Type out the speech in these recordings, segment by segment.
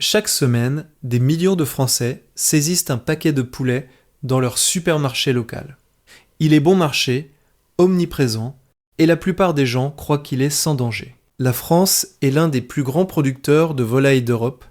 Chaque semaine, des millions de Français saisissent un paquet de poulet dans leur supermarché local. Il est bon marché, omniprésent, et la plupart des gens croient qu'il est sans danger. La France est l'un des plus grands producteurs de volailles d'Europe,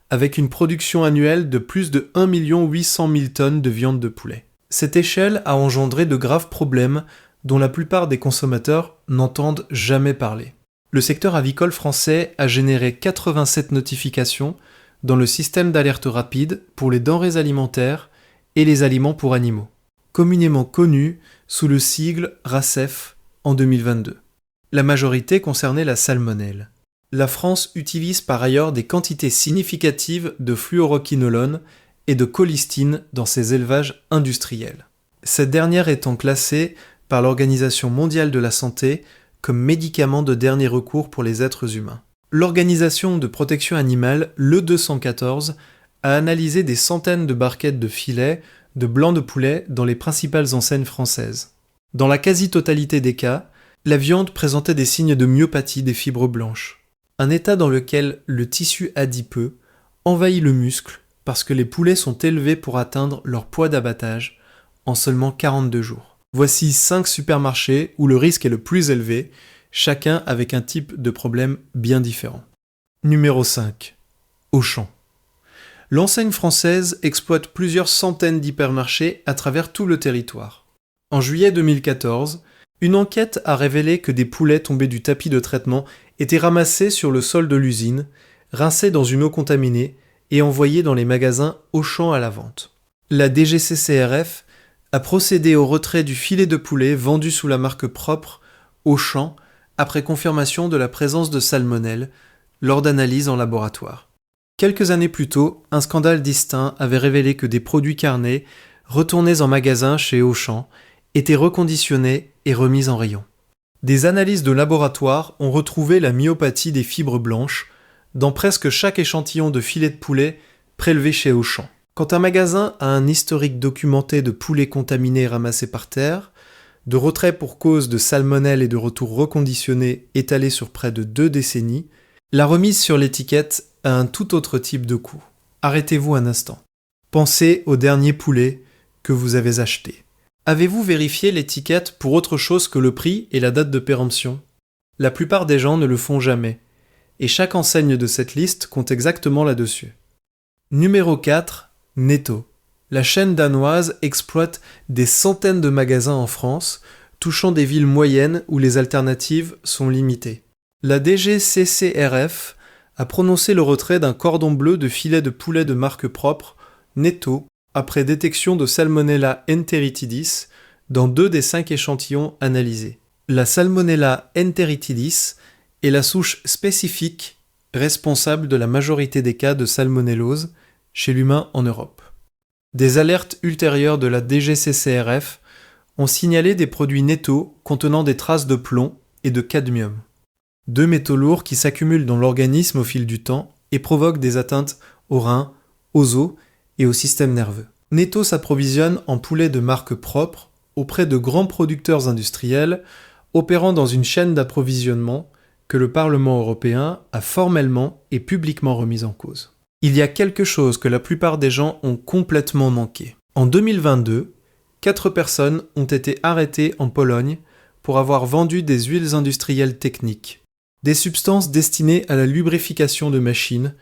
avec une production annuelle de plus de 1 800 000 tonnes de viande de poulet. Cette échelle a engendré de graves problèmes dont la plupart des consommateurs n'entendent jamais parler. Le secteur avicole français a généré 87 notifications dans le système d'alerte rapide pour les denrées alimentaires et les aliments pour animaux, communément connu sous le sigle RACEF en 2022. La majorité concernait la salmonelle. La France utilise par ailleurs des quantités significatives de fluoroquinolone et de colistine dans ses élevages industriels. Cette dernière étant classée par l'Organisation mondiale de la santé comme médicament de dernier recours pour les êtres humains. L'Organisation de protection animale, le 214, a analysé des centaines de barquettes de filets de blanc de poulet dans les principales enseignes françaises. Dans la quasi-totalité des cas, la viande présentait des signes de myopathie des fibres blanches, un état dans lequel le tissu adipeux envahit le muscle parce que les poulets sont élevés pour atteindre leur poids d'abattage en seulement 42 jours. Voici 5 supermarchés où le risque est le plus élevé, chacun avec un type de problème bien différent. Numéro 5. Auchan. L'enseigne française exploite plusieurs centaines d'hypermarchés à travers tout le territoire. En juillet 2014, une enquête a révélé que des poulets tombés du tapis de traitement étaient ramassés sur le sol de l'usine, rincés dans une eau contaminée et envoyés dans les magasins Auchan à la vente. La DGCCRF a procédé au retrait du filet de poulet vendu sous la marque propre Auchan après confirmation de la présence de salmonelle lors d'analyses en laboratoire. Quelques années plus tôt, un scandale distinct avait révélé que des produits carnés retournés en magasin chez Auchan étaient reconditionnés et remis en rayon. Des analyses de laboratoire ont retrouvé la myopathie des fibres blanches dans presque chaque échantillon de filet de poulet prélevé chez Auchan. Quand un magasin a un historique documenté de poulets contaminés ramassés par terre, de retrait pour cause de salmonelle et de retour reconditionné étalés sur près de 2 décennies, la remise sur l'étiquette a un tout autre type de coût. Arrêtez-vous un instant. Pensez au dernier poulet que vous avez acheté. Avez-vous vérifié l'étiquette pour autre chose que le prix et la date de péremption ? La plupart des gens ne le font jamais, et chaque enseigne de cette liste compte exactement là-dessus. Numéro 4. Netto. La chaîne danoise exploite des centaines de magasins en France, touchant des villes moyennes où les alternatives sont limitées. La DGCCRF a prononcé le retrait d'un cordon bleu de filets de poulet de marque propre, Netto, après détection de Salmonella enteritidis dans 2 des 5 échantillons analysés. La Salmonella enteritidis est la souche spécifique responsable de la majorité des cas de salmonellose chez l'humain en Europe. Des alertes ultérieures de la DGCCRF ont signalé des produits Netto contenant des traces de plomb et de cadmium, 2 métaux lourds qui s'accumulent dans l'organisme au fil du temps et provoquent des atteintes aux reins, aux os et au système nerveux. Netto s'approvisionne en poulet de marque propre auprès de grands producteurs industriels opérant dans une chaîne d'approvisionnement que le Parlement européen a formellement et publiquement remise en cause. Il y a quelque chose que la plupart des gens ont complètement manqué. En 2022, 4 personnes ont été arrêtées en Pologne pour avoir vendu des huiles industrielles techniques, des substances destinées à la lubrification de machines,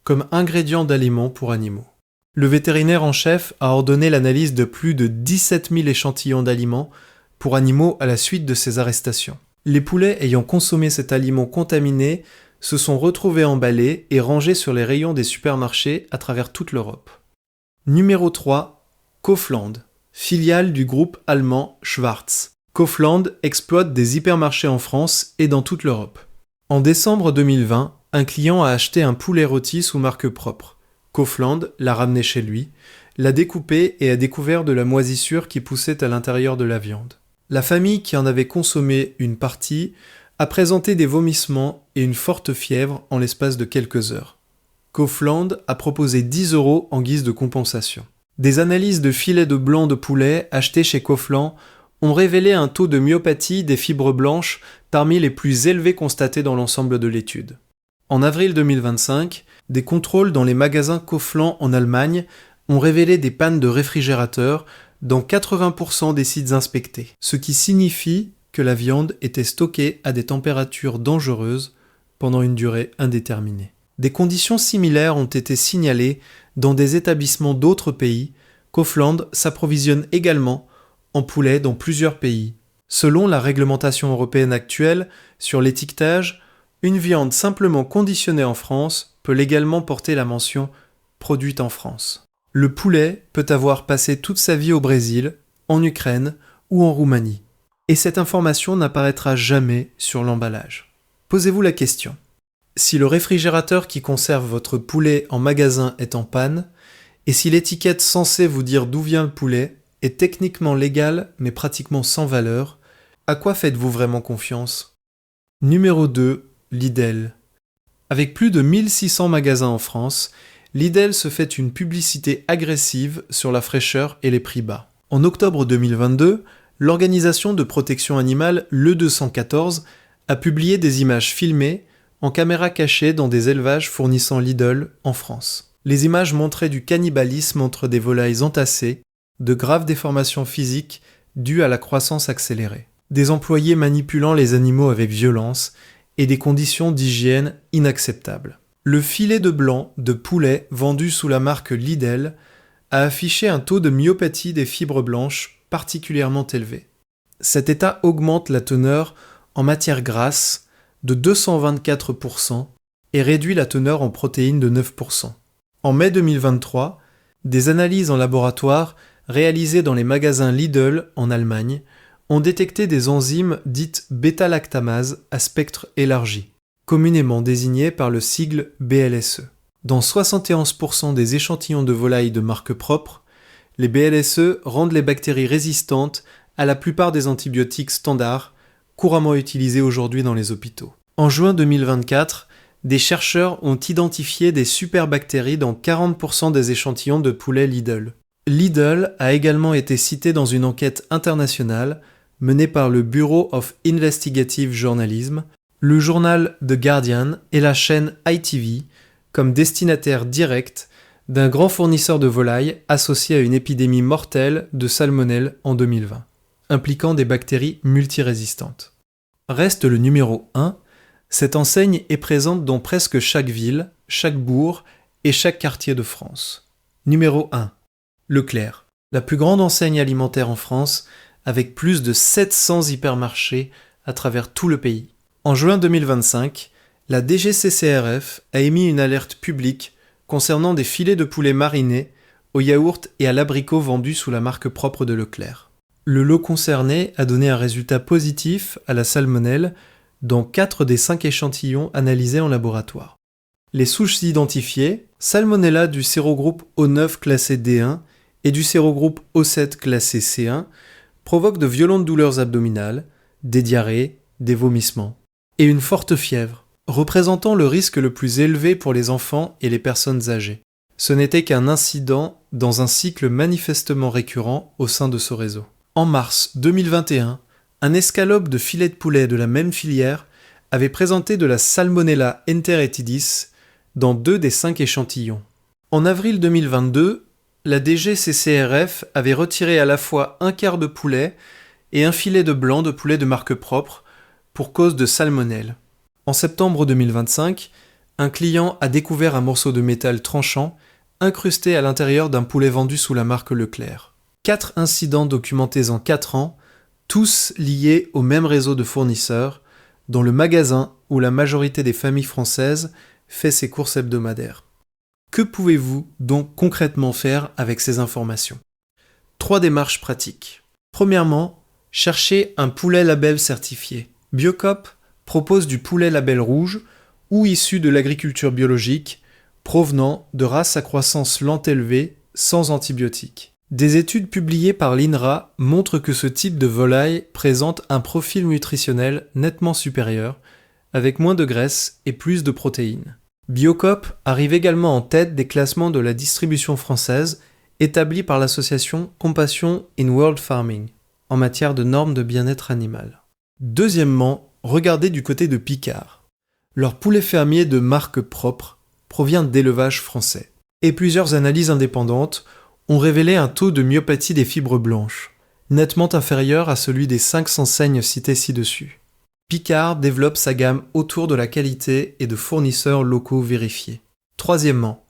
comme ingrédients d'aliments pour animaux. Le vétérinaire en chef a ordonné l'analyse de plus de 17 000 échantillons d'aliments pour animaux à la suite de ces arrestations. Les poulets ayant consommé cet aliment contaminé se sont retrouvés emballés et rangés sur les rayons des supermarchés à travers toute l'Europe. Numéro 3. Kaufland, filiale du groupe allemand Schwarz. Kaufland exploite des hypermarchés en France et dans toute l'Europe. En décembre 2020, un client a acheté un poulet rôti sous marque propre. Kaufland l'a ramené chez lui, l'a découpé et a découvert de la moisissure qui poussait à l'intérieur de la viande. La famille qui en avait consommé une partie a présenté des vomissements et une forte fièvre en l'espace de quelques heures. Kaufland a proposé 10 € en guise de compensation. Des analyses de filets de blanc de poulet achetés chez Kaufland ont révélé un taux de myopathie des fibres blanches parmi les plus élevés constatés dans l'ensemble de l'étude. En avril 2025, des contrôles dans les magasins Kaufland en Allemagne ont révélé des pannes de réfrigérateurs dans 80% des sites inspectés, ce qui signifie que la viande était stockée à des températures dangereuses pendant une durée indéterminée. Des conditions similaires ont été signalées dans des établissements d'autres pays. Kaufland s'approvisionne également en poulet dans plusieurs pays. Selon la réglementation européenne actuelle sur l'étiquetage, une viande simplement conditionnée en France peut légalement porter la mention « produite en France ». Le poulet peut avoir passé toute sa vie au Brésil, en Ukraine ou en Roumanie. Et cette information n'apparaîtra jamais sur l'emballage. Posez-vous la question. Si le réfrigérateur qui conserve votre poulet en magasin est en panne, et si l'étiquette censée vous dire d'où vient le poulet est techniquement légale mais pratiquement sans valeur, à quoi faites-vous vraiment confiance ? Numéro 2, Lidl. Avec plus de 1600 magasins en France, Lidl se fait une publicité agressive sur la fraîcheur et les prix bas. En octobre 2022, l'organisation de protection animale l'E214 a publié des images filmées en caméra cachée dans des élevages fournissant Lidl en France. Les images montraient du cannibalisme entre des volailles entassées, de graves déformations physiques dues à la croissance accélérée, des employés manipulant les animaux avec violence et des conditions d'hygiène inacceptables. Le filet de blanc de poulet vendu sous la marque Lidl a affiché un taux de myopathie des fibres blanches particulièrement élevé. Cet état augmente la teneur en matière grasse de 224% et réduit la teneur en protéines de 9%. En mai 2023, des analyses en laboratoire réalisées dans les magasins Lidl en Allemagne ont détecté des enzymes dites bêta-lactamase à spectre élargi, communément désignées par le sigle BLSE. Dans 71% des échantillons de volailles de marque propre, les BLSE rendent les bactéries résistantes à la plupart des antibiotiques standards couramment utilisés aujourd'hui dans les hôpitaux. En juin 2024, des chercheurs ont identifié des superbactéries dans 40% des échantillons de poulet Lidl. Lidl a également été cité dans une enquête internationale menée par le Bureau of Investigative Journalism, le journal The Guardian et la chaîne ITV comme destinataire direct d'un grand fournisseur de volailles associé à une épidémie mortelle de salmonelle en 2020, impliquant des bactéries multirésistantes. Reste le numéro 1, cette enseigne est présente dans presque chaque ville, chaque bourg et chaque quartier de France. Numéro 1, Leclerc, la plus grande enseigne alimentaire en France avec plus de 700 hypermarchés à travers tout le pays. En juin 2025, la DGCCRF a émis une alerte publique concernant des filets de poulet marinés au yaourt et à l'abricot vendus sous la marque propre de Leclerc. Le lot concerné a donné un résultat positif à la salmonelle dans 4 des 5 échantillons analysés en laboratoire. Les souches identifiées, Salmonella du sérogroupe O9 classé D1 et du sérogroupe O7 classé C1, provoquent de violentes douleurs abdominales, des diarrhées, des vomissements et une forte fièvre, représentant le risque le plus élevé pour les enfants et les personnes âgées. Ce n'était qu'un incident dans un cycle manifestement récurrent au sein de ce réseau. En mars 2021, un escalope de filets de poulet de la même filière avait présenté de la Salmonella enteritidis dans 2 des 5 échantillons. En avril 2022, la DGCCRF avait retiré à la fois un quart de poulet et un filet de blanc de poulet de marque propre pour cause de salmonelle. En septembre 2025, un client a découvert un morceau de métal tranchant incrusté à l'intérieur d'un poulet vendu sous la marque Leclerc. 4 incidents documentés en 4 ans, tous liés au même réseau de fournisseurs, dans le magasin où la majorité des familles françaises fait ses courses hebdomadaires. Que pouvez-vous donc concrètement faire avec ces informations ? 3 démarches pratiques. Premièrement, cherchez un poulet label certifié. Biocoop propose du poulet label rouge ou issu de l'agriculture biologique, provenant de races à croissance lente élevée sans antibiotiques. Des études publiées par l'INRA montrent que ce type de volaille présente un profil nutritionnel nettement supérieur, avec moins de graisse et plus de protéines. Biocoop arrive également en tête des classements de la distribution française établis par l'association Compassion in World Farming en matière de normes de bien-être animal. Deuxièmement, regardez du côté de Picard. Leur poulet fermier de marque propre provient d'élevage français. Et plusieurs analyses indépendantes ont révélé un taux de myopathie des fibres blanches, nettement inférieur à celui des 5 enseignes citées ci-dessus. Picard développe sa gamme autour de la qualité et de fournisseurs locaux vérifiés. Troisièmement,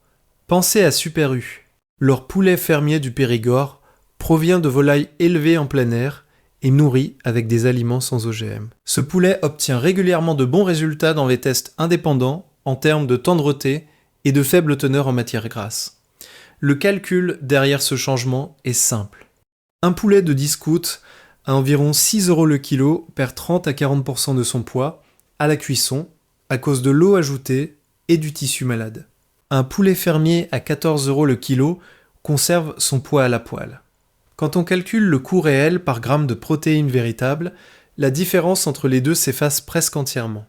pensez à Super U. Leur poulet fermier du Périgord provient de volailles élevées en plein air et nourries avec des aliments sans OGM. Ce poulet obtient régulièrement de bons résultats dans les tests indépendants en termes de tendreté et de faible teneur en matière grasse. Le calcul derrière ce changement est simple. Un poulet de discount à environ 6 € le kilo perd 30 à 40% de son poids à la cuisson à cause de l'eau ajoutée et du tissu malade. Un poulet fermier à 14 € le kilo conserve son poids à la poêle. Quand on calcule le coût réel par gramme de protéines véritables, la différence entre les deux s'efface presque entièrement.